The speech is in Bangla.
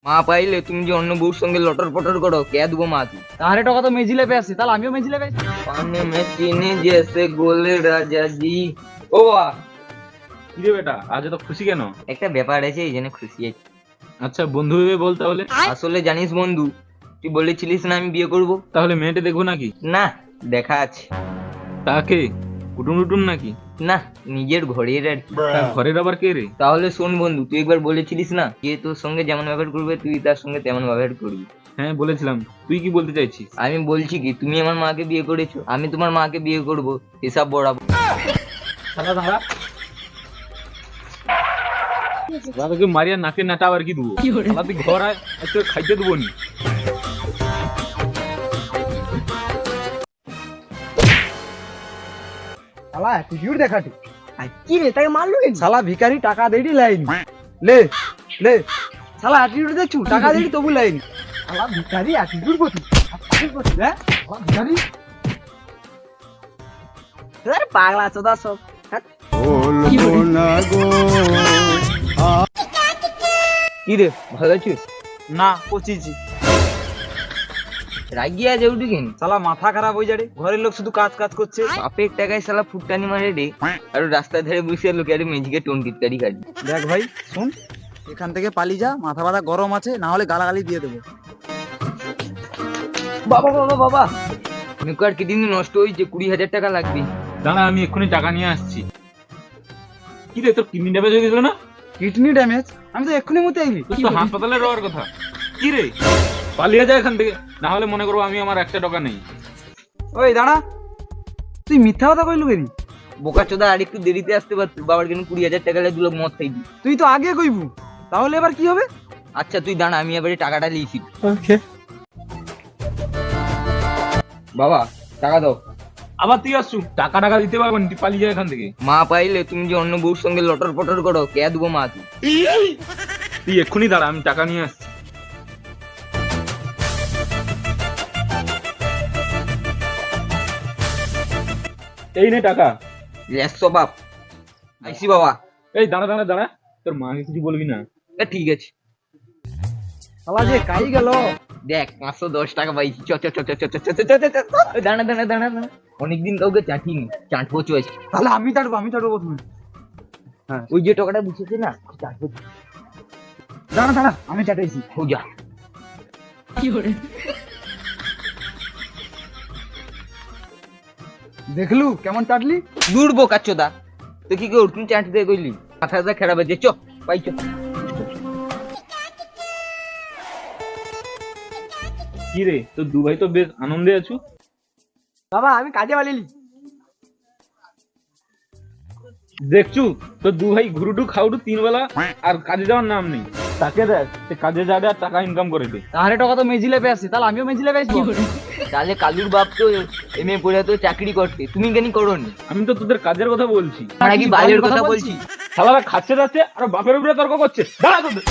মা পাইলে তুমি যে অন্য বউর সঙ্গে লটর পটর করো, কে দেবো মা তুই? তাহলে টাকা তো মেজিলে পেয়েছি, তাহলে আমিও মেজিলে পেয়েছি। পানে মে চিনি জেসে গোলে রাজা জি। ও বাবা, কি রে বেটা, আজ তো খুশি কেন? একটা ব্যাপার আছে, এই জন্য খুশি আছি। আচ্ছা বন্ধু ভেবে বল তাহলে। আসলে জানিস বন্ধু, তুই বলেছিলিস না আমি বিয়ে করব। তাহলে মেয়েটা দেখবো নাকি? না, দেখা আছে। তাকে কুটুম টুটুম নাকি? না, নিজের ঘরের আর কি। তার ঘরের আবার কে রে? তাহলে শোন বন্ধু, তুই একবার বলেছিলিস না যে তোর সঙ্গে যেমন ব্যবহার করবে তুই তার সঙ্গে তেমন ব্যবহার করবি। হ্যাঁ বলেছিলাম, তুই কি বলতে চাইছিস? আমি বলছি কি, তুমি আমার মাকে বিয়ে করেছো, আমি তোমার মাকে বিয়ে করব, হিসাব বরাবর। দাঁড়া দাঁড়া, তোকে মারিয়া নাকে নাটা আবার কি দেবো? তুই ঘর আয়, তোকে খাইতে দেবো নি। শালা অ্যাটিটিউড দেখাটি। কি রে, তাকে মারলো কেন? শালা ভিখারি টাকা দেইনি লাইন লে লে। শালা অ্যাটিটিউড দেখছু, টাকা দেইনি তবু লাইন। শালা ভিখারি অ্যাটিটিউড করছিস, হ্যাঁ? শালা ভিখারি আরে পাগলা চোদা সব। কি রে, ভালো আছিস? না পচিছি। রাগিয়া যাও কেন? শালা মাথা খারাপ হয়ে যাবে, ঘরের লোক শুধু কাজ কাজ করছে। বাপের টাকায় শালা ফুটটানি মারে রে, আর রাস্তার ধারে বসে লোকে আরে মেজিকে টোন টিটকারি খালি। দেখ ভাই শুন, এখান থেকে পালিয়ে যা, মাথা ব্যথা গরম আছে, না হলে গালাগালি দিয়ে দেবো। বাবা বাবা বাবা, মেকো আর কিডনি নষ্ট হয়েছে, 20,000 টাকা লাগবে। দাঁড়া, আমি এক্ষুনি টাকা নিয়ে আসছি। কি রে, তোর কিডনি ড্যামেজ হয়ে গেছিল না? Kidney damage? আমি তো এক্ষুনি মতে আইলি। তোর তো হাসপাতালে যাওয়ার কথা। কি রে, পালিয়ে যায় এখান থেকে, না হলে মনে করবো আমি আমার 1 টাকা নেই। ওই দাঁড়া, তুই মিথ্যা কথা কইলু কেন? বোকা চোদা, আর একটু দেরিতে আসতে পারতো, বাবার কেন 20,000 টাকা লাগে, দুলো মদ খাইবি। তুই তো আগে কইবু, তাহলে এবার কি হবে? আচ্ছা তুই দাঁড়া, আমি এবারে টাকাটা লিয়েছি। ওকে। বাবা টাকা দাও। আবার তুই আসছু, টাকা টাকা দিতে পারবেন, তুই পালিয়ে যায় এখান থেকে। মা পাইলে তুমি যে অন্য বউর সঙ্গে লটর পটর করো, কে দেবো মা তুই? তুই এক্ষুনি দাঁড়া, আমি টাকা নিয়ে আসছি। এই নে টাকা। লেসো বাপ, আইসি বাবা। এই দাঁড়া দাঁড়া দাঁড়া, তোর মাকে কিছু বলবি না। ঠিক আছে। শালা যে কাই গেল। দেখ 510 টাকা পাইছি, চ চ চ চ চ চ চ চ চ চ। দাঁড়া দাঁড়া দাঁড়া দাঁড়া, অনেকদিন কাউকে চাটিনি, চাটবো চয়েস। তাহলে আমি চাটবো প্রথমে। হ্যাঁ, ওই যে টাকাটা বুঝেছে না, চাটবো। দাঁড়া দাঁড়া, আমি চাটাইছি। হো যা। দেখলু কেমন চাটলি? দূর বোকা চোদা, তুই কি করে তুমি চাট দিয়ে কইলি? মাথাটা খারাপ আছে, চ পাই চ। কি রে, তোর দু ভাই তো বেশ আনন্দে আছো। বাবা আমি কাজে পালিলি। দেখছু, তোর দু ভাই ঘুরুটু খাউটু 3 বেলা, আর কাজে যাওয়ার নাম নেই। তাকে দেখ, সে কাজে যাবে আর টাকা ইনকাম করে দে। তাহলে টাকা তো মেজিলে পেয়েছি, তাহলে আমিও মেজিলে পেয়েছি। তাহলে কালুর বাপ তো এমএ পড়ে তো চাকরি করতে, তুমি কেন করোনি? আমি তো তোদের কাজের কথা বলছি। আমরা কি বাইরের কথা বলছি? শালারা খাচ্ছে যাচ্ছে আর বাপের উপরে তর্ক করছে। দাঁড়া তোদের।